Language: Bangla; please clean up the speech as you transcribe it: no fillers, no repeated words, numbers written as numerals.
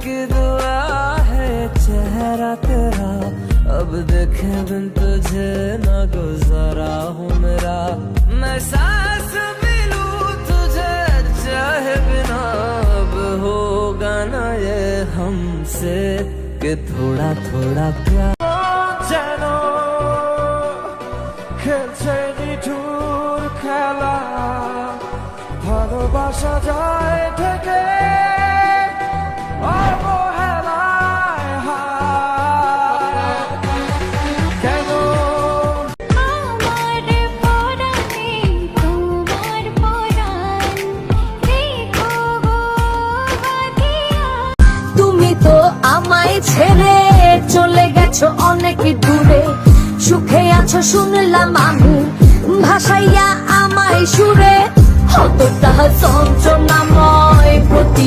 की दुआ है चेहरा तेरा, अब देखे बिन तुझे न गुजारा हूँ मेरा। मैं सांस भी लूं तुझे चाहे बिना, अब होगा ना ये हमसे कि थोड़ा थोड़ा प्यार जानो खेलছে নিঠুর খেলা, ভালোবাসা যায় থেকে অবহেলায় হায়। কেন আমার পরাণে তোমার পরাণ দেখো গো বাঁধিয়া। তুমি তো আমায় ছেড়ে চলে গেছো অনেক দূরে, সুখে আছো শুনলাম আমি, ভাসাইয়া আমায় সুরে, কতটা যন্ত্রণাময় প্রতি